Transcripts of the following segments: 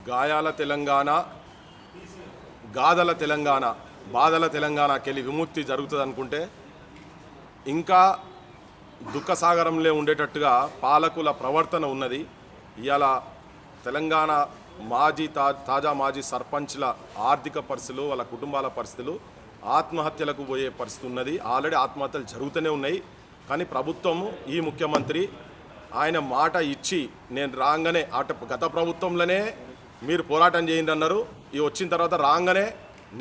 గాయాల తెలంగాణ, గాథల తెలంగాణ, బాధల తెలంగాణకెళ్ళి విముక్తి జరుగుతుంది అనుకుంటే ఇంకా దుఃఖసాగరంలో ఉండేటట్టుగా పాలకుల ప్రవర్తన ఉన్నది. ఇవాళ తెలంగాణ తాజా మాజీ సర్పంచ్ల ఆర్థిక పరిస్థితులు, వాళ్ళ కుటుంబాల పరిస్థితులు ఆత్మహత్యలకు పోయే పరిస్థితి ఉన్నది. ఆల్రెడీ ఆత్మహత్యలు జరుగుతూనే ఉన్నాయి. కానీ ప్రభుత్వము, ఈ ముఖ్యమంత్రి ఆయన మాట ఇచ్చి నేను రాగానే గత ప్రభుత్వంలోనే మీరు పోరాటం చేయండి అన్నారు. ఈ వచ్చిన తర్వాత రాగానే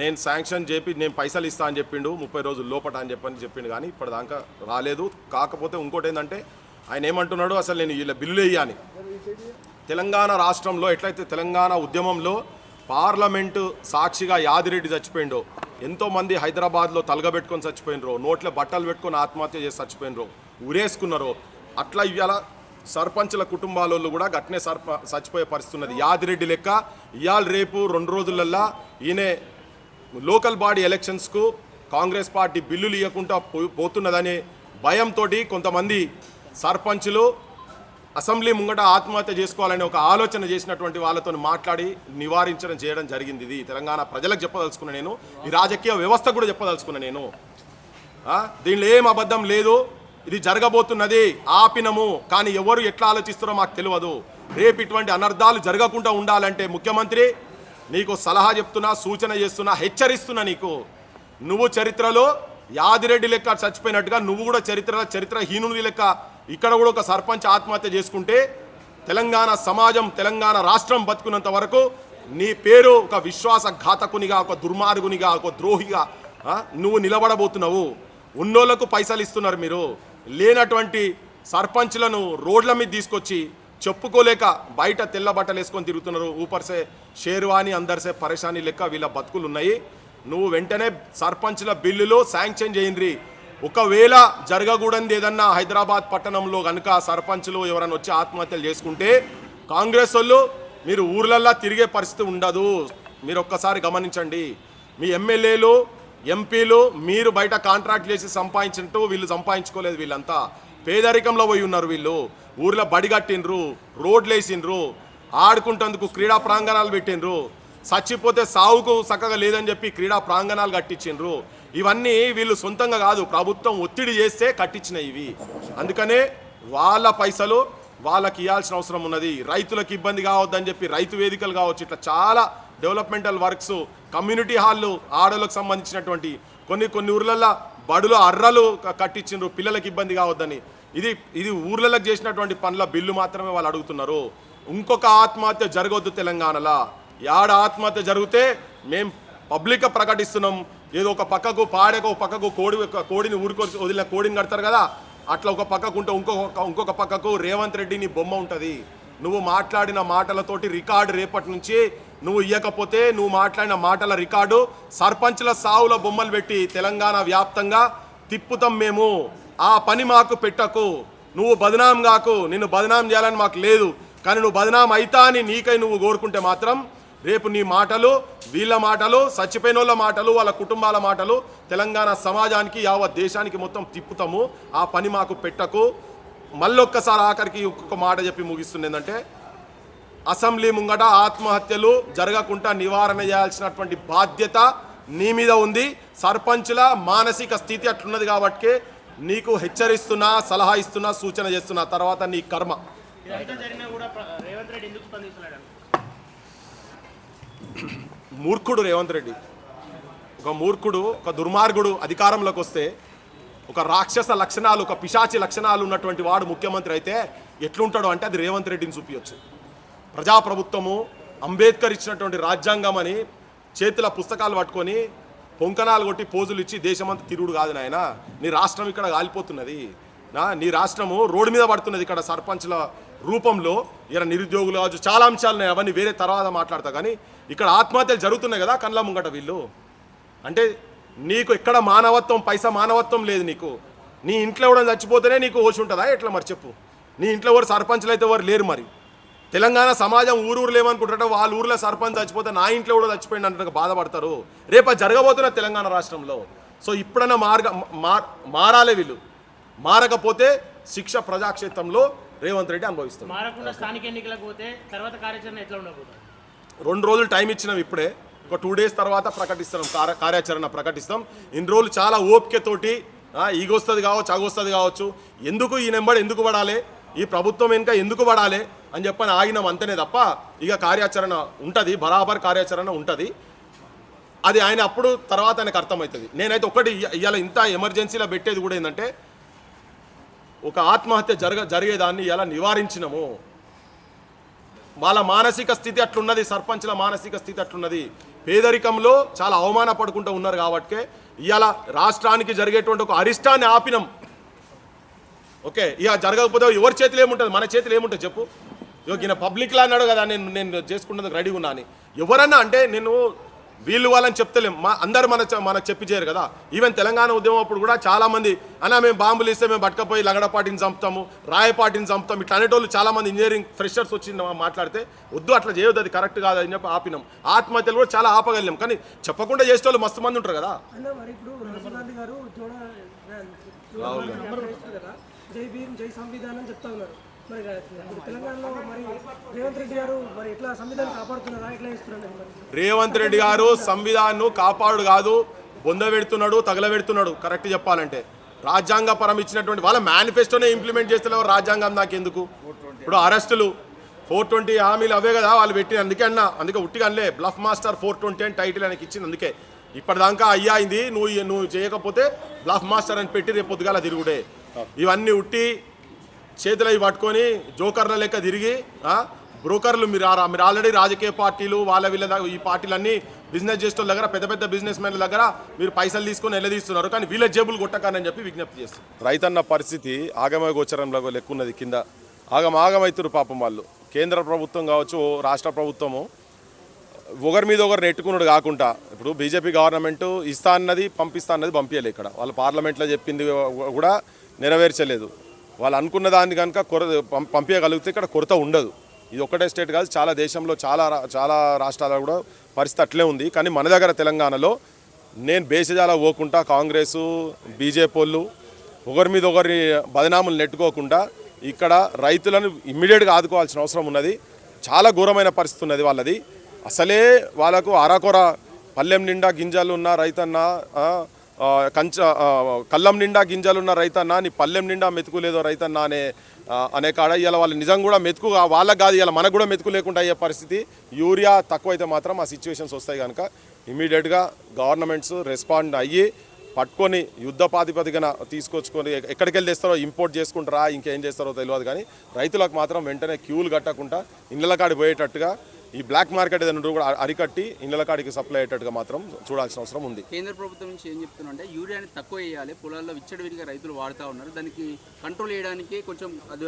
నేను శాంక్షన్ చేపి నేను పైసలు ఇస్తా అని చెప్పిండు, 30 రోజుల లోపట అని చెప్పిండు. కానీ ఇప్పటిదాకా రాలేదు. కాకపోతే ఇంకోటి ఏంటంటే ఆయన ఏమంటున్నాడు, అసలు నేను వీళ్ళ బిల్లు వేయాలి. తెలంగాణ రాష్ట్రంలో ఎట్లయితే తెలంగాణ ఉద్యమంలో పార్లమెంటు సాక్షిగా యాదిరెడ్డి చచ్చిపోయిండో, ఎంతోమంది హైదరాబాద్లో తలగబెట్టుకొని చచ్చిపోయినరో, నోట్ల బట్టలు పెట్టుకొని ఆత్మహత్య చేసి చచ్చిపోయినరో, ఉరేసుకున్నారో, అట్లా ఇవాళ సర్పంచ్ల కుటుంబాలలో కూడా గట్నే చచ్చిపోయే పరిస్థితి ఉన్నది. యాదిరెడ్డి లెక్క ఇవాళ రేపు 2 రోజులల్లా ఈయన లోకల్ బాడీ ఎలక్షన్స్కు కాంగ్రెస్ పార్టీ బిల్లులు ఇవ్వకుండా పోతున్నదనే భయంతో కొంతమంది సర్పంచులు అసెంబ్లీ ముంగట ఆత్మహత్య చేసుకోవాలని ఒక ఆలోచన చేసినటువంటి వాళ్ళతో మాట్లాడి నివారించడం చేయడం జరిగింది. ఇది తెలంగాణ ప్రజలకు చెప్పదలుచుకున్నా నేను, ఈ రాజకీయ వ్యవస్థ కూడా చెప్పదలుచుకున్నా నేను. దీనిలో ఏం అబద్ధం లేదు. ఇది జరగబోతున్నది, ఆపినము. కానీ ఎవరు ఎట్లా ఆలోచిస్తారో మాకు తెలియదు. రేపు ఇటువంటి అనర్థాలు జరగకుండా ఉండాలంటే ముఖ్యమంత్రి నీకు సలహా చెప్తున్నా, సూచన చేస్తున్నా, హెచ్చరిస్తున్నా. నువ్వు చరిత్రలో యాదిరెడ్డి లెక్క చచ్చిపోయినట్టుగా నువ్వు కూడా చరిత్రహీనుని లెక్క ఇక్కడ కూడా ఒక సర్పంచ్ ఆత్మహత్య చేసుకుంటే తెలంగాణ సమాజం, తెలంగాణ రాష్ట్రం బతుకున్నంత వరకు నీ పేరు ఒక విశ్వాసఘాతకునిగా, ఒక దుర్మార్గునిగా, ఒక ద్రోహిగా నువ్వు నిలబడబోతున్నావు. ఉన్నోళ్లకు పైసలు ఇస్తున్నారు మీరు, లేనటువంటి సర్పంచ్లను రోడ్ల మీద తీసుకొచ్చి చెప్పుకోలేక బయట తెల్ల బట్టలు వేసుకొని తిరుగుతున్నారు. ఊపర్సే షేర్వాణి అందరిసే పరేషాని లెక్క వీళ్ళ బతుకులు ఉన్నాయి. నువ్వు వెంటనే సర్పంచ్ల బిల్లులో శాంక్షన్ చేయండి. ఒకవేళ జరగకూడదు ఏదన్నా హైదరాబాద్ పట్టణంలో కనుక సర్పంచ్లు ఎవరైనా వచ్చి ఆత్మహత్యలు చేసుకుంటే కాంగ్రెస్ వాళ్ళు మీరు ఊర్లల్లా తిరిగే పరిస్థితి ఉండదు. మీరు ఒక్కసారి గమనించండి. మీ ఎమ్మెల్యేలు, ఎంపీలు మీరు బయట కాంట్రాక్ట్ చేసి సంపాదించినట్టు వీళ్ళు సంపాదించుకోలేదు. వీళ్ళంతా పేదరికంలో పోయి ఉన్నారు. వీళ్ళు ఊర్లో బడి కట్టిండ్రు, రోడ్లు వేసిండ్రు, ఆడుకుంటేందుకు క్రీడా ప్రాంగణాలు పెట్టిండ్రు, చచ్చిపోతే సావుకు చక్కగా లేదని చెప్పి క్రీడా ప్రాంగణాలు కట్టించిండ్రు. ఇవన్నీ వీళ్ళు సొంతంగా కాదు, ప్రభుత్వం ఒత్తిడి చేస్తే కట్టించినవి ఇవి. అందుకనే వాళ్ళ పైసలు వాళ్ళకి ఇవ్వాల్సిన అవసరం ఉన్నది. రైతులకు ఇబ్బంది కావద్దని చెప్పి రైతు వేదికలు కావచ్చు, ఇట్లా చాలా డెవలప్మెంటల్ వర్క్స్, కమ్యూనిటీ హాళ్ళు ఆడలకు సంబంధించినటువంటి కొన్ని ఊర్లలో బడులు అర్రలు కట్టించిండ్రు పిల్లలకు ఇబ్బంది కావద్దని. ఇది ఊర్లకు చేసినటువంటి పనుల బిల్లు మాత్రమే వాళ్ళు అడుగుతున్నారు. ఇంకొక ఆత్మహత్య జరగవద్దు తెలంగాణలో. యాడ ఆత్మహత్య జరిగితే మేము పబ్లిక్గా ప్రకటిస్తున్నాం. ఏదో ఒక పక్కకు పాడేకో పక్కకు కోడిని ఊరుకొని వదిలిన కోడిని కడతారు కదా, అట్లా ఒక పక్కకు ఉంటే ఇంకొక పక్కకు రేవంత్ రెడ్డి నీ బొమ్మ ఉంటుంది. నువ్వు మాట్లాడిన మాటలతోటి రికార్డు రేపటి నుంచి నువ్వు ఇవ్వకపోతే నువ్వు మాట్లాడిన మాటల రికార్డు సర్పంచ్ల సావుల బొమ్మలు పెట్టి తెలంగాణ వ్యాప్తంగా తిప్పుతాం మేము. ఆ పని మాకు పెట్టకు. నువ్వు బదనాం కాకు. నిన్ను బదనాం చేయాలని మాకు లేదు. కానీ నువ్వు బదనాం అయితా అని నీకై నువ్వు కోరుకుంటే మాత్రం రేపు నీ మాటలు, వీళ్ళ మాటలు, చచ్చిపోయిన వాళ్ళ మాటలు, వాళ్ళ కుటుంబాల మాటలు తెలంగాణ సమాజానికి, యావత్ దేశానికి మొత్తం తిప్పుతాము. ఆ పని మాకు పెట్టకు. మళ్ళొక్కసారి ఆఖరికి ఒక్కొక్క మాట చెప్పి ముగిస్తుంది. ఏంటంటే అసెంబ్లీ ముంగట ఆత్మహత్యలు జరగకుండా నివారణ చేయాల్సినటువంటి బాధ్యత నీ మీద ఉంది. సర్పంచుల మానసిక స్థితి అట్లున్నది కాబట్టి నీకు హెచ్చరిస్తున్నా, సలహా ఇస్తున్నా, సూచన చేస్తున్నా. తర్వాత నీ కర్మ. మూర్ఖుడు రేవంత్ రెడ్డి, ఒక మూర్ఖుడు, ఒక దుర్మార్గుడు అధికారంలోకి వస్తే ఒక రాక్షస లక్షణాలు, ఒక పిశాచి లక్షణాలు ఉన్నటువంటి వాడు ముఖ్యమంత్రి అయితే ఎట్లుంటాడో అంటే అది రేవంత్ రెడ్డిని చూపించచ్చు. ప్రజాప్రభుత్వము, అంబేద్కర్ ఇచ్చినటువంటి రాజ్యాంగం అని చేతుల పుస్తకాలు పట్టుకొని పొంకనాలు కొట్టి పోజులు ఇచ్చి దేశమంతా తిరుగుడు కాదు నాయన. నీ రాష్ట్రం ఇక్కడ కాలిపోతున్నది. నీ రాష్ట్రము రోడ్డు మీద పడుతున్నది. ఇక్కడ సర్పంచ్ల రూపంలో ఇక్కడ నిరుద్యోగులు కావచ్చు, చాలా అంశాలు ఉన్నాయి. అవన్నీ వేరే తర్వాత మాట్లాడతా. కానీ ఇక్కడ ఆత్మహత్యలు జరుగుతున్నాయి కదా కళ్ళ ముంగట. వీళ్ళు అంటే నీకు ఎక్కడ మానవత్వం, పైసా మానవత్వం లేదు నీకు. నీ ఇంట్లో ఎవడో చచ్చిపోతేనే నీకు హోష్ ఉంటుందా ఎట్లా మరి చెప్పు? నీ ఇంట్లో ఎవరు సర్పంచ్లు అయితే ఎవరు లేరు. మరి తెలంగాణ సమాజం ఊరు లేవనుకుంటారో వాళ్ళ ఊర్లో సర్పంచ్ చచ్చిపోతే నా ఇంట్లో కూడా చచ్చిపోయింది అంటే బాధపడతారు. రేపు జరగబోతున్న తెలంగాణ రాష్ట్రంలో. సో ఇప్పుడన్నా మారాలే వీళ్ళు. మారకపోతే శిక్ష ప్రజాక్షేత్రంలో రేవంత్ రెడ్డి అనుభవిస్తారు. 2 రోజులు టైం ఇచ్చినాం, ఇప్పుడే ఒక 2 డేస్ తర్వాత ప్రకటిస్తాం, కార్యాచరణ ప్రకటిస్తాం. ఇన్ని రోజులు చాలా ఓపికతోటి ఈగొస్తుంది కావచ్చు, అగొస్తుంది కావచ్చు, ఎందుకు ఈ నెంబర్ ఎందుకు పడాలి, ఈ ప్రభుత్వం వెనుక ఎందుకు పడాలి అని చెప్పని ఆగినాం అంతనే తప్ప ఇక కార్యాచరణ ఉంటుంది, బరాబర్ కార్యాచరణ ఉంటుంది. అది ఆయన అప్పుడు తర్వాత ఆయనకు అర్థమవుతుంది. నేనైతే ఒకటి ఇవాళ ఇంత ఎమర్జెన్సీలో పెట్టేది కూడా ఏంటంటే ఒక ఆత్మహత్య జరిగేదాన్ని ఇలా నివారించినము. వాళ్ళ మానసిక స్థితి అట్లున్నది, సర్పంచ్ల మానసిక స్థితి అట్లున్నది, పేదరికంలో చాలా అవమానపడుకుంటూ ఉన్నారు. కాబట్టి ఇవాళ రాష్ట్రానికి జరిగేటువంటి ఒక అరిష్టాన్ని ఆపినాం. ఓకే, ఇక జరగకపోతే ఎవరి చేతిలో ఏముంటుంది, మన చేతిలో ఏముంటుంది చెప్పు. ఈయన పబ్లిక్లా అన్నాడు కదా నేను చేసుకున్నది రెడీగా ఉన్నా అని. ఎవరన్నా అంటే నేను వీళ్ళు వాళ్ళని చెప్తలేం, అందరూ మనకు చెప్పి చేయరు కదా. ఈవెన్ తెలంగాణ ఉద్యమం అప్పుడు కూడా చాలామంది అన్నా మేము బాంబులు ఇస్తే మేము పట్టుకపోయి లగడపాటిని చంపుతాము, రాయపాటిని చంపుతాం ఇట్లా అనేటోళ్ళు చాలామంది ఇంజనీరింగ్ ఫ్రెషర్స్ వచ్చి మాట్లాడితే వద్దు అట్లా చేయొద్దు, అది కరెక్ట్ కాదు అని చెప్పి ఆపినాం. ఆత్మహత్యలు కూడా చాలా ఆపగలిగాం, కానీ చెప్పకుండా చేసేటోళ్ళు మస్తు మంది ఉంటారు కదా. జై భీమ్ జై సంవిధానం చెప్తా ఉన్నారు. మరి తెలంగాణలో మరి రేవంత్ రెడ్డి గారు మరి ఎట్లా సంవిధానం కాపాడుతున్నారా, ఎట్లా చేస్తున్నారు? రేవంత్ రెడ్డి గారు సంవిధానం కాపాడు కాదు, బొంద పెడుతున్నాడు, తగలబెడుతున్నాడు. కరెక్ట్ చెప్పాలంటే రాజ్యాంగపరం ఇచ్చినటువంటి వాళ్ళ మేనిఫెస్టోనే ఇంప్లిమెంట్ చేస్తలేవు. రాజ్యాంగం నాకెందుకు? ఇప్పుడు అరెస్టులు 420 హామీలు అవే కదా వాళ్ళు పెట్టిన. అందుకే ఉట్టిగా అనలే, బ్లఫ్ మాస్టర్ 420 అని టైటిల్ ఆయనకి ఇచ్చింది. అందుకే ఇప్పటిదాకా అయ్యింది, నువ్వు చేయకపోతే బ్లఫ్ మాస్టర్ అని పెట్టి రేపు పొద్దుగాల తిరుగుడే. ఇవన్నీ ఉట్టి చేతులు అవి పట్టుకొని జోకర్ల లెక్క తిరిగి బ్రోకర్లు మీరు ఆల్రెడీ రాజకీయ పార్టీలు వీళ్ళ ఈ పార్టీలన్నీ బిజినెస్ చేసే దగ్గర పెద్ద పెద్ద బిజినెస్ మెన్ల దగ్గర మీరు పైసలు తీసుకొని వెళ్ళదీస్తున్నారు, కానీ వీళ్ళ జేబులు కొట్టకని చెప్పి విజ్ఞప్తి చేస్తారు. రైతన్న పరిస్థితి ఆగమ గోచరంలో లెక్కున్నది. కింద ఆగమవుతున్నారు పాపం వాళ్ళు. కేంద్ర ప్రభుత్వం కావచ్చు, రాష్ట్ర ప్రభుత్వము ఒకరి మీద ఒకరు నెట్టుకున్నాడు కాకుండా ఇప్పుడు బీజేపీ గవర్నమెంట్ ఇస్తా అన్నది పంపిస్తా అన్నది పంపించలేదు. ఇక్కడ వాళ్ళు పార్లమెంట్లో చెప్పింది కూడా నెరవేర్చలేదు. వాళ్ళు అనుకున్న దాన్ని కనుక పంపించగలిగితే ఇక్కడ కొరత ఉండదు. ఇది ఒక్కటే స్టేట్ కాదు, చాలా దేశంలో చాలా రాష్ట్రాల్లో కూడా పరిస్థితి అట్లే ఉంది. కానీ మన దగ్గర తెలంగాణలో నేను బేసిజాల పోకుండా కాంగ్రెసు బీజేపీ వాళ్ళు ఒకరి మీద ఒకరి బదనాములు నెట్టుకోకుండా ఇక్కడ రైతులను ఇమ్మీడియట్గా ఆదుకోవాల్సిన అవసరం ఉన్నది. చాలా ఘోరమైన పరిస్థితి ఉన్నది వాళ్ళది. అసలే వాళ్ళకు అరకొర పల్లెం నిండా గింజలు ఉన్న రైతన్న, కళ్ళం నిండా గింజలున్న రైతన్న, నీ పల్లెం నిండా మెతుకు లేదో రైతన్న అనే కాడ ఇలా వాళ్ళు నిజంగా కూడా మెతుకు వాళ్ళకి కాదు, ఇలా మనకు కూడా మెతుకు లేకుండా అయ్యే పరిస్థితి. యూరియా తక్కువైతే మాత్రం ఆ సిచ్యువేషన్స్ వస్తాయి కనుక ఇమీడియట్గా గవర్నమెంట్స్ రెస్పాండ్ అయ్యి పట్టుకొని యుద్ధ ప్రాతిపదికన తీసుకొచ్చుకొని ఎక్కడికి వెళ్ళి తెస్తారో ఇంపోర్ట్ చేసుకుంటారా ఇంకేం చేస్తారో తెలియదు, కానీ రైతులకు మాత్రం వెంటనే క్యూలు కట్టకుండా ఇళ్ళ కాడికి పోయేటట్టుగా ఈ బ్లాక్ మార్కెట్ ఏదైనా కూడా అరికట్టి ఇళ్ళ కాడికి సప్లై అయ్యేటట్టుగా మాత్రం చూడాల్సిన అవసరం ఉంది. కేంద్ర ప్రభుత్వం నుంచి ఏం చెప్తున్నా యూరియాని తక్కువ వేయాలి, పొలాల్లో విచ్చడివిడిగా రైతులు వాడుతూ ఉన్నారు, దానికి కంట్రోల్ చేయడానికి కొంచెం అది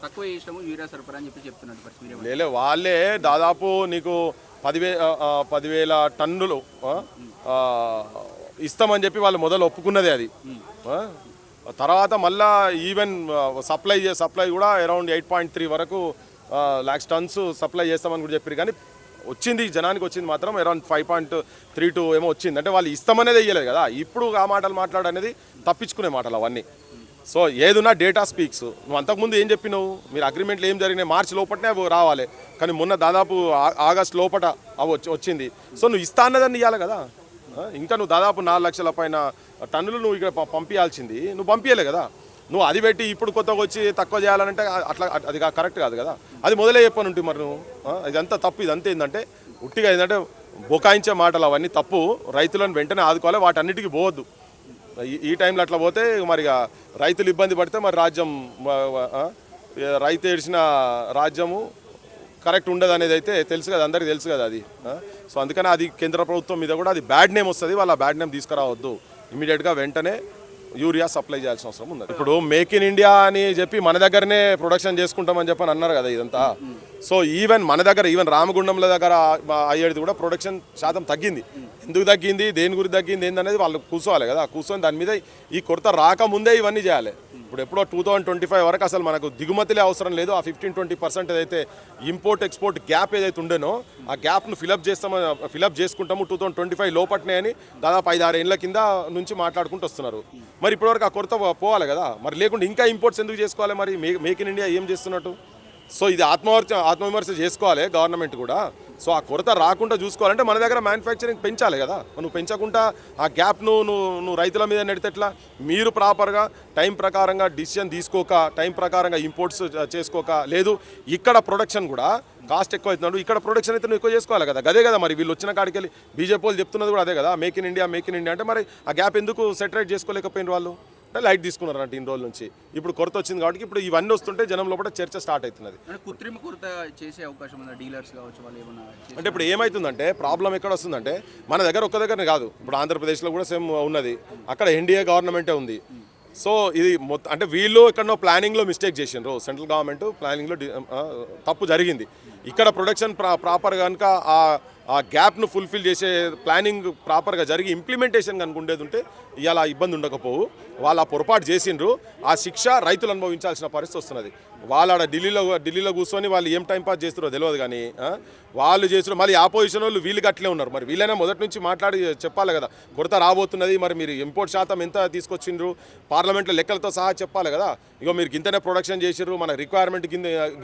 తక్కువ చేసాము యూరియా సరఫరా అని చెప్తున్నారు. లేలే వాళ్ళే దాదాపు నీకు 10,000 టన్నులు ఇస్తామని చెప్పి వాళ్ళు మొదలు ఒప్పుకున్నదే. అది తర్వాత మళ్ళా ఈవెన్ సప్లై కూడా అరౌండ్ 8.3 వరకు lakhs టన్స్ సప్లై చేస్తామని కూడా చెప్పారు. కానీ వచ్చింది జనానికి వచ్చింది మాత్రం అరౌండ్ 5.32 ఏమో వచ్చింది. అంటే వాళ్ళు ఇస్తామనేది వేయలేదు కదా. ఇప్పుడు ఆ మాటలు మాట్లాడనేది తప్పించుకునే మాటలు అవన్నీ. సో ఏదున్నా డేటా స్పీక్స్. నువ్వు అంతకుముందు ఏం చెప్పినావు, మీరు అగ్రిమెంట్లు ఏం జరిగినాయి మార్చి లోపలనే అవి రావాలి, కానీ మొన్న దాదాపు ఆగస్టు లోపల అవి వచ్చింది. సో నువ్వు ఇస్తా అన్నదాన్ని ఇవ్వాలి కదా. ఇంకా నువ్వు దాదాపు 4 లక్షల పైన టన్నులు నువ్వు ఇక్కడ పంపించాల్సింది నువ్వు పంపించలే కదా. నువ్వు అది పెట్టి ఇప్పుడు కొత్తగా వచ్చి తక్కువ చేయాలంటే అట్లా అది కరెక్ట్ కాదు కదా. అది మొదలే చెప్పనుంటే మరి నువ్వు ఇదంతా తప్పు. ఇదంతా ఏంటంటే ఉట్టిగా ఏంటంటే బొకాయించే మాటలు అవన్నీ తప్పు. రైతులను వెంటనే ఆదుకోవాలి, వాటన్నిటికీ పోవద్దు. ఈ టైంలో అట్లా పోతే మరి రైతులు ఇబ్బంది పడితే మరి రాజ్యం రైతు ఏడ్చిన రాజ్యము కరెక్ట్ ఉండదు అనేది అయితే తెలుసు కదా, అందరికీ తెలుసు కదా అది. సో అందుకని అది కేంద్ర ప్రభుత్వం మీద కూడా అది బ్యాడ్ నేమ్ వస్తుంది. వాళ్ళ బ్యాడ్ నేమ్ తీసుకురావద్దు. ఇమీడియట్గా వెంటనే యూరియా సప్లై చేయాల్సిన అవసరం ఉంది. ఇప్పుడు మేక్ ఇన్ ఇండియా అని చెప్పి మన దగ్గరనే ప్రొడక్షన్ చేసుకుంటామని చెప్పని అన్నారు కదా ఇదంతా. సో ఈవెన్ మన దగ్గర ఈవెన్ రామగుండంల దగ్గర అయ్యేది కూడా ప్రొడక్షన్ శాతం తగ్గింది. ఎందుకు తగ్గింది, దేని గురించి తగ్గింది ఏందనేది వాళ్ళు కూర్చోవాలి కదా. కూర్చొని దాని మీద ఈ కొరత రాకముందే ఇవన్నీ చేయాలి. ఇప్పుడు ఎప్పుడో 2025 వరకు అసలు మనకు దిగుమతిలే అవసరం లేదు. ఆ 15-20% ఏదైతే ఇంపోర్ట్ ఎక్స్పోర్ట్ గ్యాప్ ఏదైతే ఉండేనో ఆ గ్యాప్ను ఫిలప్ చేసుకుంటాము 2025 లోపట్నే అని దాదాపు 5-6 ఏళ్ళ కింద నుంచి మాట్లాడుకుంటూ వస్తున్నారు. మరి ఇప్పటివరకు ఆ కొరత పోవాలి కదా. మరి లేకుండా ఇంకా ఇంపోర్ట్స్ ఎందుకు చేసుకోవాలి? మరి మేక్ ఇన్ ఇండియా ఏం చేస్తున్నట్టు? సో ఇది ఆత్మవిమర్శ చేసుకోవాలి గవర్నమెంట్ కూడా. సో ఆ కొరత రాకుండా చూసుకోవాలంటే మన దగ్గర మ్యానుఫ్యాక్చరింగ్ పెంచాలి కదా. నువ్వు పెంచకుండా ఆ గ్యాప్ను నువ్వు రైతుల మీద నెడితేట్లా? మీరు ప్రాపర్గా టైం ప్రకారంగా డిసిషన్ తీసుకోక, టైం ప్రకారంగా ఇంపోర్ట్స్ చేసుకోక, లేదు ఇక్కడ ప్రొడక్షన్ కూడా కాస్ట్ ఎక్కువ అవుతున్నాడు, ఇక్కడ ప్రొడక్షన్ అయితే నువ్వు ఎక్కువ చేసుకోవాలి కదా. అదే కదా మరి వీళ్ళు వచ్చిన కాడికి వెళ్ళి బీజేపీ వాళ్ళు చెప్తున్నది కూడా అదే కదా, మేక్ ఇన్ ఇండియా అంటే మరి ఆ గ్యాప్ ఎందుకు సెటరేట్ చేసుకోలేకపోయిన వాళ్ళు? అంటే లైట్ తీసుకున్నారు అంటే ఇన్ని రోజుల నుంచి. ఇప్పుడు కొరత వచ్చింది కాబట్టి ఇప్పుడు ఇవన్నీ వస్తుంటే జనం లోపల చర్చ స్టార్ట్ అవుతున్నది. కృత్రిమ కొరత చేసే అవకాశం ఉందా? డీలర్స్ కావచ్చు వాళ్ళు ఏమన్నా అంటే ఇప్పుడు ఏమవుతుందంటే ప్రాబ్లం ఎక్కడ వస్తుందంటే మన దగ్గర ఒక్క దగ్గరనే కాదు, ఇప్పుడు ఆంధ్రప్రదేశ్లో కూడా సేమ్ ఉన్నది, అక్కడ ఎన్డీఏ గవర్నమెంటే ఉంది. సో ఇది మొత్తం అంటే వీళ్ళు ఎక్కడనో ప్లానింగ్లో మిస్టేక్ చేసిండ్రు, సెంట్రల్ గవర్నమెంట్ ప్లానింగ్లో తప్పు జరిగింది. ఇక్కడ ప్రొడక్షన్ ప్రాపర్ కనుక ఆ గ్యాప్ను ఫుల్ఫిల్ చేసే ప్లానింగ్ ప్రాపర్గా జరిగి ఇంప్లిమెంటేషన్ కనుక ఉండేది ఉంటే ఇలా ఇబ్బంది ఉండకపోవు. వాళ్ళు ఆ పొరపాటు చేసిండ్రు, ఆ శిక్ష రైతులు అనుభవించాల్సిన పరిస్థితి వస్తున్నది. వాళ్ళు ఆడ ఢిల్లీలో కూర్చొని వాళ్ళు ఏం టైం పాస్ చేస్తారో తెలియదు కానీ వాళ్ళు చేసిన మళ్ళీ ఆపోజిషన్ వాళ్ళు వీళ్ళు అట్లే ఉన్నారు. మరి వీళ్ళైనా మొదటి నుంచి మాట్లాడి చెప్పాలి కదా, కొరత రాబోతున్నది, మరి మీరు ఇంపోర్ట్ శాతం ఎంత తీసుకొచ్చిండ్రు పార్లమెంట్లో లెక్కలతో సహా చెప్పాలి కదా. ఇగో మీరు గింతనే ప్రొడక్షన్ చేసిర్రు, మన రిక్వైర్మెంట్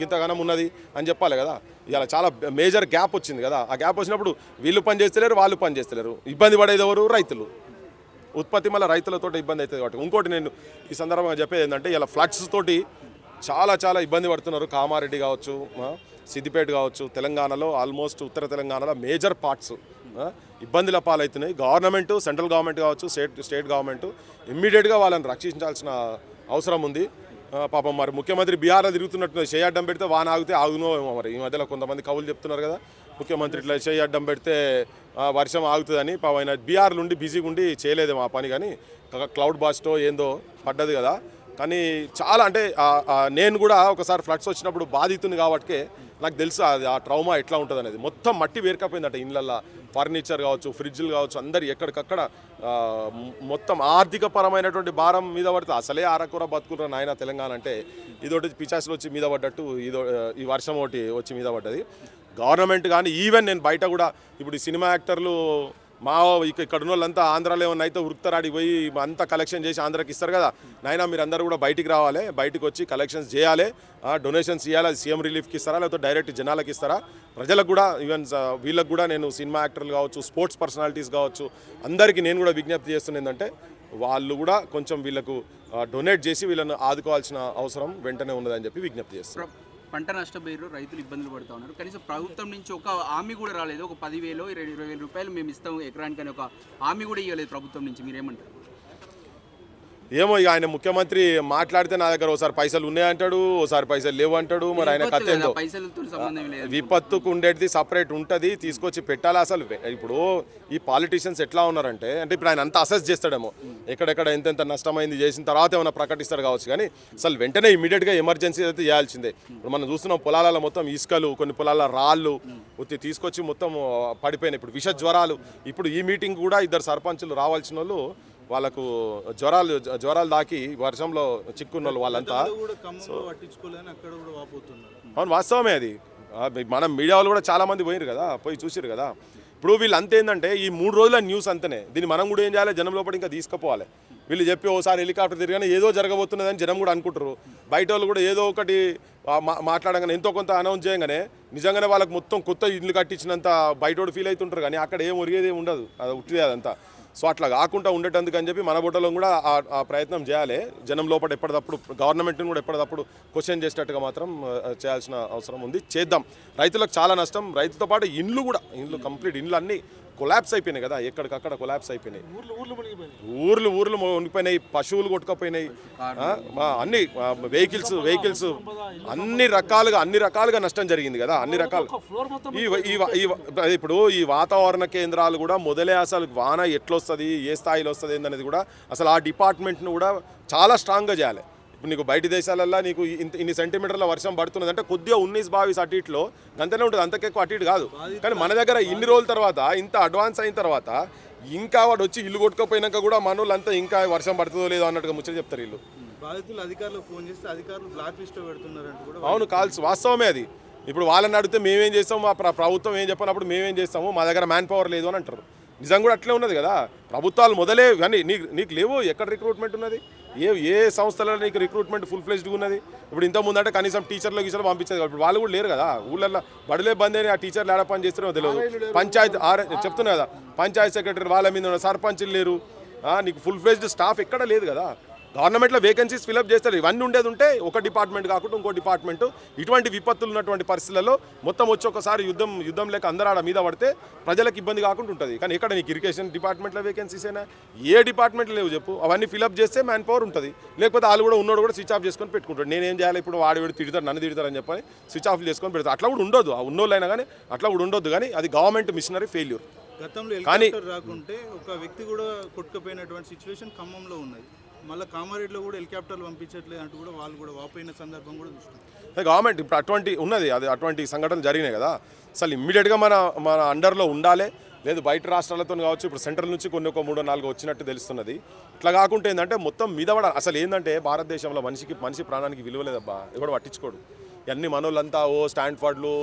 గింతగానం ఉన్నది అని చెప్పాలి కదా. ఇలా చాలా మేజర్ గ్యాప్ వచ్చింది కదా. ఆ గ్యాప్ వచ్చినప్పుడు వీళ్ళు పని చేస్తలేరు, వాళ్ళు పని చేస్తలేరు, ఇబ్బంది పడేది ఎవరు? రైతులు. ఉత్పత్తి మళ్ళీ రైతులతో ఇబ్బంది అవుతుంది కాబట్టి. ఇంకోటి నేను ఈ సందర్భంగా చెప్పేది ఏంటంటే ఇలా ఫ్లడ్స్ తోటి చాలా ఇబ్బంది పడుతున్నారు. కామారెడ్డి కావచ్చు, సిద్దిపేట కావచ్చు, తెలంగాణలో ఆల్మోస్ట్ ఉత్తర తెలంగాణలో మేజర్ పార్ట్స్ ఇబ్బందుల పాలవుతున్నాయి. గవర్నమెంట్, సెంట్రల్ గవర్నమెంట్ కావచ్చు, స్టేట్ గవర్నమెంట్ ఇమ్మీడియట్గా వాళ్ళని రక్షించాల్సిన అవసరం ఉంది. పాపం మరి ముఖ్యమంత్రి బీహార్లో తిరుగుతున్నట్టు చేయడ్డం పెడితే వాన ఆగితే ఆగునో ఏమో. మరి ఈ మధ్యలో కొంతమంది కవులు చెప్తున్నారు కదా, ముఖ్యమంత్రి ఇట్లా చేయడ్డం పెడితే వర్షం ఆగుతుందని. పాపం ఆయన బీహార్ నుండి బిజీగా ఉండి చేయలేదేమో ఆ పని, కానీ క్లౌడ్ బాస్టో ఏందో పడ్డది కదా. కానీ చాలా అంటే నేను కూడా ఒకసారి ఫ్లడ్స్ వచ్చినప్పుడు బాధితుంది కాబట్టి నాకు తెలుసు ఆ ట్రౌమా ఎట్లా ఉంటుంది అనేది. మొత్తం మట్టి వేరకపోయిందట ఇళ్ళల్లో, ఫర్నిచర్ కావచ్చు, ఫ్రిడ్జ్లు కావచ్చు, అందరు ఎక్కడికక్కడ మొత్తం ఆర్థిక పరమైనటువంటి భారం మీద పడితే అసలే ఆరకూర బతుకుర నాయన తెలంగాణ అంటే ఇదొకటి పిచాసులు వచ్చి మీద పడ్డట్టు ఈ వర్షం ఒకటి వచ్చి మీద పడ్డది. గవర్నమెంట్ కానీ ఈవెన్ నేను బయట కూడా ఇప్పుడు సినిమా యాక్టర్లు ఇక్కడ ఉన్న వాళ్ళంతా ఆంధ్రాలో ఏమన్నా అయితే ఉరుకుతారాడికి పోయి అంతా కలెక్షన్ చేసి ఆంధ్రాకి ఇస్తారు కదా. నాయన మీరు అందరూ కూడా బయటికి రావాలి, బయటకు వచ్చి కలెక్షన్స్ చేయాలి, డొనేషన్స్ ఇవ్వాలి. అది సీఎం రిలీఫ్కి ఇస్తారా లేకపోతే డైరెక్ట్ జనాలకు ఇస్తారా? ప్రజలకు కూడా ఈవెన్ వీళ్ళకి కూడా నేను సినిమా యాక్టర్లు కావచ్చు, స్పోర్ట్స్ పర్సనాలిటీస్ కావచ్చు, అందరికీ నేను కూడా విజ్ఞప్తి చేస్తున్నా ఏంటంటే వాళ్ళు కూడా కొంచెం వీళ్ళకు డొనేట్ చేసి వీళ్ళని ఆదుకోవాల్సిన అవసరం వెంటనే ఉన్నదని చెప్పి విజ్ఞప్తి చేస్తున్నారు. పంట నష్టపోయారు, రైతులు ఇబ్బందులు పడుతూ ఉన్నారు. కనీసం ప్రభుత్వం నుంచి ఒక హామీ కూడా రాలేదు. ఒక 10,000 20,000 రూపాయలు మేము ఇస్తాం ఎకరానికి అని ఒక హామీ కూడా ఇవ్వలేదు ప్రభుత్వం నుంచి. మీరేమంటారు? ఏమో ఇక ఆయన ముఖ్యమంత్రి మాట్లాడితే నా దగ్గర ఒకసారి పైసలు ఉన్నాయంటాడు, ఒకసారి పైసలు లేవు అంటాడు. మరి ఆయన కథ ఏందో, విపత్తుకు ఉండేది సపరేట్ ఉంటుంది, తీసుకొచ్చి పెట్టాలి. అసలు ఇప్పుడు ఈ పాలిటీషియన్స్ ఎట్లా ఉన్నారంటే, అంటే ఇప్పుడు ఆయన అంతా అసెస్ చేస్తాడేమో, ఎక్కడెక్కడ ఎంతెంత నష్టమైంది చేసిన తర్వాత ఏమైనా ప్రకటిస్తాడు కావచ్చు, కానీ అసలు వెంటనే ఇమీడియట్గా ఎమర్జెన్సీ అయితే చేయాల్సిందే. ఇప్పుడు మనం చూస్తున్నాం పొలాలలో మొత్తం ఇసుకలు, కొన్ని పొలాల రాళ్ళు తీసుకొచ్చి మొత్తం పడిపోయినాయి. ఇప్పుడు విష జ్వరాలు. ఇప్పుడు ఈ మీటింగ్ కూడా ఇద్దరు సర్పంచులు రావాల్సిన వాళ్ళు, వాళ్ళకు జ్వరాలు దాకి వర్షంలో చిక్కున్న వాళ్ళంతా. అవును, వాస్తవమే అది. మనం మీడియా వాళ్ళు కూడా చాలామంది పోయిరు కదా, పోయి చూసిరు కదా. ఇప్పుడు వీళ్ళు అంతేందంటే ఈ 3 రోజుల న్యూస్ అంతనే, దీన్ని మనం కూడా ఏం చేయాలి, జనం లోపల ఇంకా తీసుకుపోవాలి. వీళ్ళు చెప్పి ఓసారి హెలికాప్టర్ తిరిగానే ఏదో జరగబోతున్నదని జనం కూడా అనుకుంటారు. బయట వాళ్ళు కూడా ఏదో ఒకటి మాట్లాడగానే ఎంతో కొంత అనౌన్స్ చేయగానే నిజంగానే వాళ్ళకి మొత్తం కొత్త ఇల్లు కట్టించినంత బయటోడు ఫీల్ అవుతుంటారు, కానీ అక్కడ ఏం ఒరిగేది ఉండదు, అది ఉట్టిదే అదంతా. సో అట్లా కాకుండా ఉండేటందుకు అని చెప్పి మన బొట్టలో కూడా ఆ ప్రయత్నం చేయాలి. జనం లోపల ఎప్పటికప్పుడు గవర్నమెంట్ని కూడా ఎప్పటికప్పుడు క్వశ్చన్ చేసేటట్టుగా మాత్రం చేయాల్సిన అవసరం ఉంది. చేద్దాం. రైతులకు చాలా నష్టం. రైతుతో పాటు ఇండ్లు కంప్లీట్ ఇండ్లు అన్నీ కొలాప్స్ అయిపోయినాయి కదా, ఎక్కడికక్కడ కొలాప్స్ అయిపోయినాయి. ఊర్లు మునిగిపోయినాయి, పశువులు కొట్టుకపోయినాయి, అన్ని వెహికల్స్ అన్ని రకాలుగా నష్టం జరిగింది కదా. అన్ని రకాలు ఇప్పుడు ఈ వాతావరణ కేంద్రాలు కూడా మొదలే అసలు వాన ఎట్లొస్తుంది, ఏ స్థాయిలో వస్తుంది అనేది కూడా అసలు ఆ డిపార్ట్మెంట్ను కూడా చాలా స్ట్రాంగ్గా చేయాలి. ఇప్పుడు నీకు బయట దేశాలల్లో నీకు ఇన్ని సెంటీమీటర్ల వర్షం పడుతున్నది అంటే కొద్దిగా 19-22 అటు ఇట్లో అంతనే ఉంటుంది, అంతకెక్కువ అటు ఇటు కాదు. కానీ మన దగ్గర ఇన్ని రోజుల తర్వాత ఇంత అడ్వాన్స్ అయిన తర్వాత ఇంకా వాడు వచ్చి ఇల్లు కొట్టుకపోయినాక కూడా మనోళ్ళంతా ఇంకా వర్షం పడుతుందో లేదో అన్నట్టుగా ముచ్చట చెప్తారు వీళ్ళు. బాధితులు అధికారులకు ఫోన్ చేస్తే అధికారులు బ్లాక్ లిస్ట్లో పెడుతున్నారంటే కూడా అవును, కాల్స్ వాస్తవమే అది. ఇప్పుడు వాళ్ళని అడిగితే మేమేం చేస్తాము, మా ప్రభుత్వం ఏం చెప్పినప్పుడు మేమేం చేస్తాము, మా దగ్గర మ్యాన్ పవర్ లేదు అని అంటారు. నిజం కూడా అట్లే ఉన్నది కదా. ప్రభుత్వాలు మొదలే కానీ నీకు లేవు, ఎక్కడ రిక్రూట్మెంట్ ఉన్నది? ఏ సంస్థలలో నీకు రిక్రూట్మెంట్ ఫుల్ ఫ్లెజ్డ్గా ఉన్నది? ఇప్పుడు ఇంతకుముందు అంటే కనీసం టీచర్లు గీచర్లు పంపించేది, ఇప్పుడు వాళ్ళు కూడా లేరు కదా ఊళ్ళల్లో. బడిలే బంద్ అని ఆ టీచర్లు ఏడా పని చేస్తారో తెలియదు. పంచాయతీ చెప్తున్నా కదా, పంచాయతీ సెక్రటరీ వాళ్ళ మీద ఉన్న సర్పంచ్లు లేరు, నీకు ఫుల్ ఫ్లెజ్డ్ స్టాఫ్ ఎక్కడ లేదు కదా. గవర్నమెంట్లో వేకెన్సీస్ ఫిలప్ చేస్తారు. ఇవన్నీ ఉండేది ఉంటే ఒక డిపార్ట్మెంట్ కాకుండా ఇంకో డిపార్ట్మెంట్ ఇటువంటి విపత్తులు ఉన్నటువంటి పరిస్థితులలో మొత్తం వచ్చి ఒకసారి యుద్ధం లేక అందరూ ఆడ మీద పడితే ప్రజలకు ఇబ్బంది కాకుండా ఉంటుంది. కానీ ఇక్కడ నీకు ఇరిగేషన్ డిపార్ట్మెంట్లో వేకెన్సీస్ అయినా ఏ డిపార్ట్మెంట్ లేవు చెప్పు. అవన్నీ ఫిలప్ చేస్తే మ్యాన్ పవర్ ఉంటుంది. లేకపోతే వాళ్ళు కూడా ఉన్నోడు కూడా స్విచ్ ఆఫ్ చేసుకొని పెట్టుకుంటాడు. నేనేం చేయాలి ఇప్పుడు, వాడు వీడు తిడతారు, నన్ను తిడతారని చెప్పని స్విచ్ ఆఫ్ చేసుకొని పెడతారు. అట్లా కూడా ఉండొద్దు, ఆ ఉన్నోళ్ళైనా కానీ అట్లా కూడా ఉండొద్దు. కానీ అది గవర్నమెంట్ మిషనరీ ఫెయిల్యూర్. గతంలో హెలికాప్టర్ రాకుంటే ఒక వ్యక్తి కూడా కొట్టుకుపోయినటువంటి సిచ్యువేషన్ ఖమ్మంలో ఉన్నది. మళ్ళీ కామారెడ్డిలో కూడా హెలికాప్టర్లు పంపించట్లేదు అంటూ కూడా వాళ్ళు కూడా వాపోయిన సందర్భం కూడా చూస్తున్నాం. గవర్నమెంట్ ఇప్పుడు అటువంటి ఉన్నది, అది అటువంటి సంఘటనలు జరిగినాయి కదా. అసలు ఇమ్మీడియట్గా మన అండర్లో ఉండాలి. లేదు బయట రాష్ట్రాలతో కావచ్చు, ఇప్పుడు సెంట్రల్ నుంచి కొన్ని ఒక 3-4 వచ్చినట్టు తెలుస్తున్నది. ఇట్లా కాకుంటే ఏంటంటే మొత్తం మీద పడ. అసలు ఏంటంటే భారతదేశంలో మనిషి ప్రాణానికి విలువ లేదబ్బా, ఎవడు పట్టించుకోడు. ఇవన్నీ మనోళ్ళంతా స్టాన్ఫర్డ్లు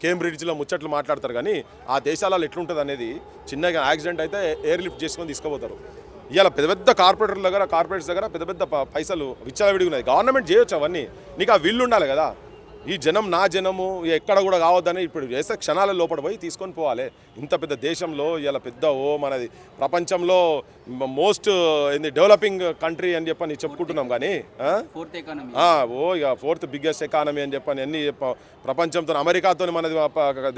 కేంబ్రిడ్జ్లో ముచ్చట్లు మాట్లాడతారు. కానీ ఆ దేశాలలో ఎట్లుంటుంది అనేది, చిన్నగా యాక్సిడెంట్ అయితే ఎయిర్ లిఫ్ట్ చేసుకొని తీసుకుపోతారు. ఇవాళ పెద్ద కార్పొరేట్స్ దగ్గర పెద్ద పైసలు విచ్చలవిడిగా ఉన్నాయి. గవర్నమెంట్ చేయొచ్చు అవన్నీ, నీకు ఆ విల్లు ఉండాలి కదా. ఈ జనం నా జనము ఎక్కడ కూడా కావద్దని ఇప్పుడు వేసే క్షణాల లోపల పోయి తీసుకొని పోవాలి. ఇంత పెద్ద దేశంలో ఇలా మనది ప్రపంచంలో మోస్ట్ డెవలపింగ్ కంట్రీ అని చెప్పని చెప్పుకుంటున్నాం. కానీ ఇక 4th బిగ్గెస్ట్ ఎకానమీ అని చెప్పని అన్ని ప్రపంచంతో అమెరికాతో మనది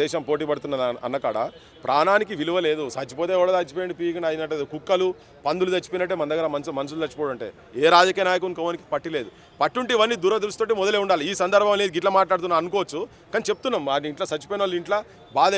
దేశం పోటీ పడుతున్నది అన్నకాడ ప్రాణానికి విలువ లేదు. చచ్చిపోతే ఎవడో చచ్చిపోయింది పీకిన అయినట్టు, కుక్కలు పందులు చచ్చిపోయినట్టే మన దగ్గర మనుషులు చచ్చిపోవడం అంటే ఏ రాజకీయ నాయకునికి కోనికి పట్టి లేదు. పట్టుంటే ఇవన్నీ దురదృష్టితో మొదలే ఉండాలి. ఈ సందర్భం అనేది గిట్లా మాట్లాడుతున్నా అనుకోవచ్చు, కానీ చెప్తున్నాం వాడి ఇంట్లో చచ్చిపోయిన వాళ్ళ ఇంట్లో బాధ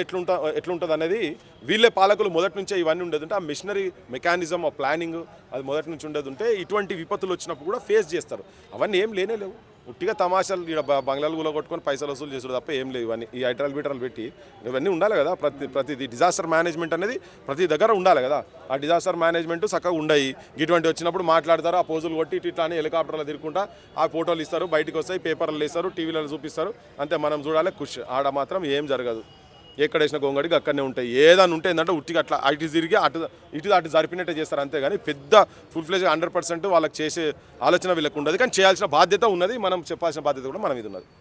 ఎట్లుంటుంది అనేది వీళ్ళే పాలకులు మొదటి నుంచే ఇవన్నీ ఉండేది ఉంటే, ఆ మిషనరీ మెకానిజం ఆ ప్లానింగ్ అది మొదటి నుంచి ఉండేది ఉంటే ఇటువంటి విపత్తులు వచ్చినప్పుడు కూడా ఫేస్ చేస్తారు. అవన్నీ ఏం లేవు, ఉట్టిగా తమాషాలు ఇక్కడ బంగ్లాలు కూడా కొట్టుకొని పైసలు వసూలు చేసుడు తప్ప ఏం లేవు. ఇవన్నీ ఈ ఐటరల్ పెట్టి ఇవన్నీ ఉండాలి కదా. ప్రతిది డిజాస్టర్ మేనేజ్మెంట్ అనేది ప్రతి దగ్గర ఉండాలి కదా. ఆ డిజాస్టర్ మేనేజ్మెంట్ చక్కగా ఉండయి. ఇటువంటి వచ్చినప్పుడు మాట్లాడతారు, ఆ పోజులు కొట్టి ఇట్లా అని హెలికాప్టర్లో తిరుగుకుంటా ఆ ఫోటోలు ఇస్తారు, బయటకు వస్తాయి, పేపర్లు వేస్తారు, టీవీలలో చూపిస్తారు, అంతే మనం చూడాలి ఖుష్. ఆడ మాత్రం ఏం జరగదు. ఎక్కడ వేసిన గొంగడికి అక్కడనే ఉంటాయి. ఏదైనా ఉంటే ఏంటంటే ఉట్టిగా అట్లా అటు తిరిగి అటు జరిపినట్టే చేస్తారు అంతేగాని పెద్ద ఫుల్ ఫ్లెజ్ 100% వాళ్ళకి చేసే ఆలోచన వీళ్ళకి ఉండదు. కానీ చేయాల్సిన బాధ్యత ఉన్నది, మనం చెప్పాల్సిన బాధ్యత కూడా మన మీద ఉన్నది.